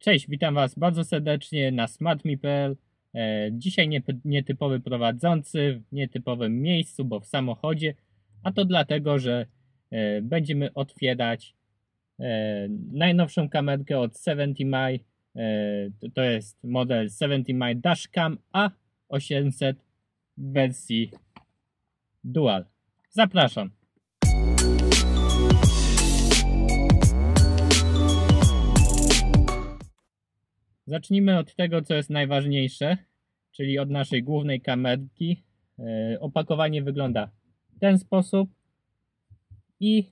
Cześć, witam Was bardzo serdecznie na smartme.pl. Dzisiaj nietypowy prowadzący w nietypowym miejscu, bo w samochodzie, a to dlatego, że będziemy otwierać najnowszą kamerkę od 70mi. To jest model 70mi Dashcam A800 w wersji Dual. Zapraszam. Zacznijmy od tego, co jest najważniejsze, czyli od naszej głównej kamerki. Opakowanie wygląda w ten sposób i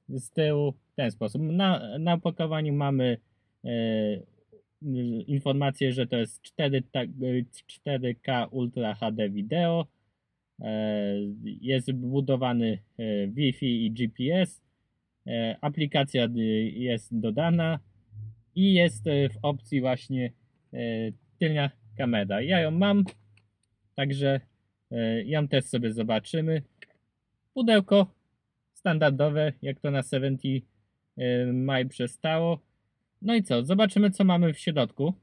z tyłu w ten sposób. Na opakowaniu mamy informację, że to jest 4K Ultra HD wideo. Jest wbudowany Wi-Fi i GPS. Aplikacja jest dodana. I jest w opcji właśnie tylna kamera. Ja ją mam, także ją też sobie zobaczymy. Pudełko standardowe, jak to na 70mi przystało. No i co? Zobaczymy, co mamy w środku.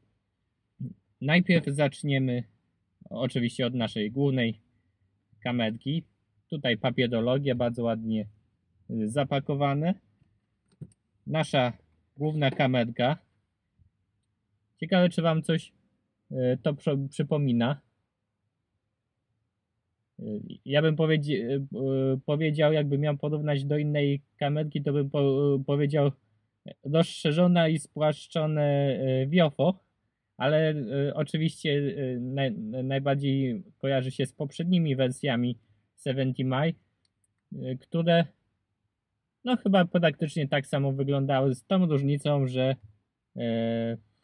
Najpierw zaczniemy oczywiście od naszej głównej kamerki. Tutaj papierologia, bardzo ładnie zapakowane. Nasza główna kamerka. Ciekawe, czy Wam coś to przypomina. Ja bym powiedział, jakbym miał porównać do innej kamerki, to bym powiedział rozszerzone i spłaszczone Viofo, ale oczywiście najbardziej kojarzy się z poprzednimi wersjami 70mi, które no chyba praktycznie tak samo wyglądały, z tą różnicą, że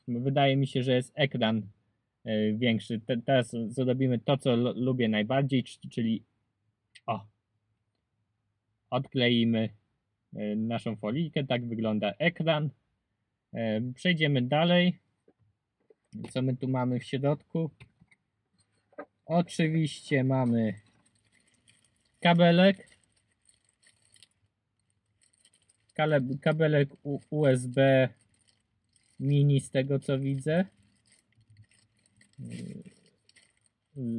wydaje mi się, że jest ekran większy. Teraz zrobimy to, co lubię najbardziej, czyli odkleimy naszą folijkę. Tak wygląda ekran. Przejdziemy dalej. Co my tu mamy w środku? Oczywiście mamy kabelek. Kabelek USB mini, z tego co widzę.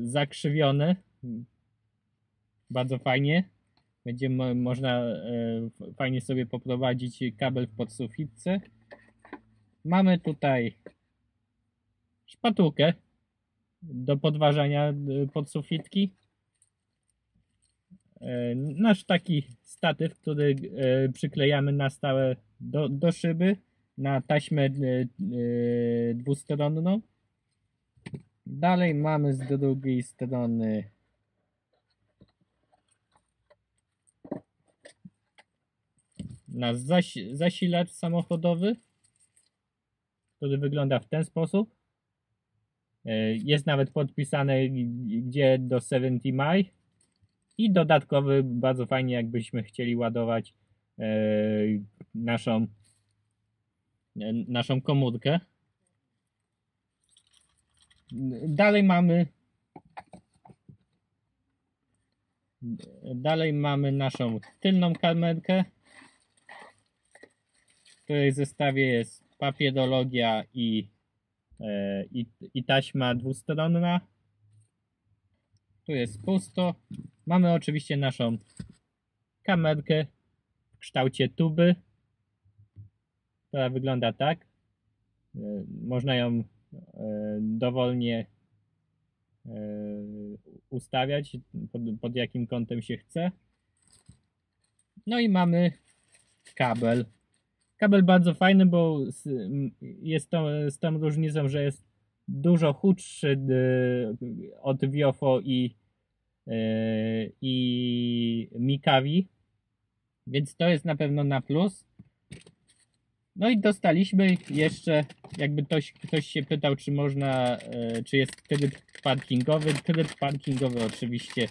Zakrzywiony. Bardzo fajnie. Będzie można fajnie sobie poprowadzić kabel w podsufitce. Mamy tutaj szpatułkę do podważania podsufitki. Nasz taki statyw, który przyklejamy na stałe do szyby, na taśmę dwustronną. Dalej mamy z drugiej strony nasz zasilacz samochodowy, który wygląda w ten sposób. Jest nawet podpisane, gdzie do 70mi. I dodatkowy, bardzo fajnie, jakbyśmy chcieli ładować naszą komórkę. Dalej mamy naszą tylną kamerkę, w której zestawie jest papierologia i taśma dwustronna. Tu jest pusto. Mamy oczywiście naszą kamerkę w kształcie tuby, która wygląda tak. Można ją dowolnie ustawiać pod jakim kątem się chce. No i mamy kabel. Kabel bardzo fajny, bo jest z tą różnicą, że jest dużo chudszy od Viofo i Mikawi, więc to jest na pewno na plus. No i dostaliśmy jeszcze, jakby ktoś się pytał, czy można, czy jest tryb parkingowy. Tryb parkingowy oczywiście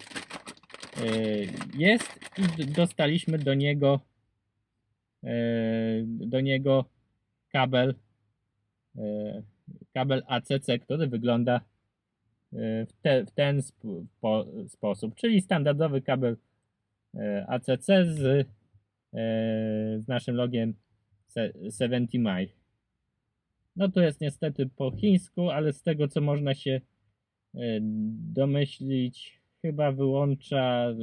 jest i dostaliśmy do niego kabel ACC, który wygląda w ten sposób, czyli standardowy kabel ACC z naszym logiem 70mi. No to jest niestety po chińsku, ale z tego co można się domyślić, chyba wyłącza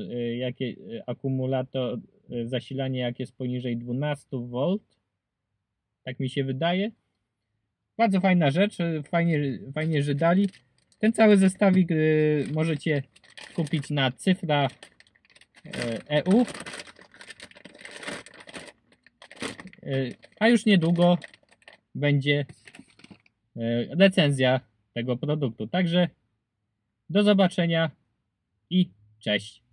akumulator, zasilanie jak jest poniżej 12V. Tak mi się wydaje. Bardzo fajna rzecz, fajnie, że dali. Ten cały zestawik możecie kupić na Cyfra EU. A już niedługo będzie recenzja tego produktu. Także do zobaczenia i cześć.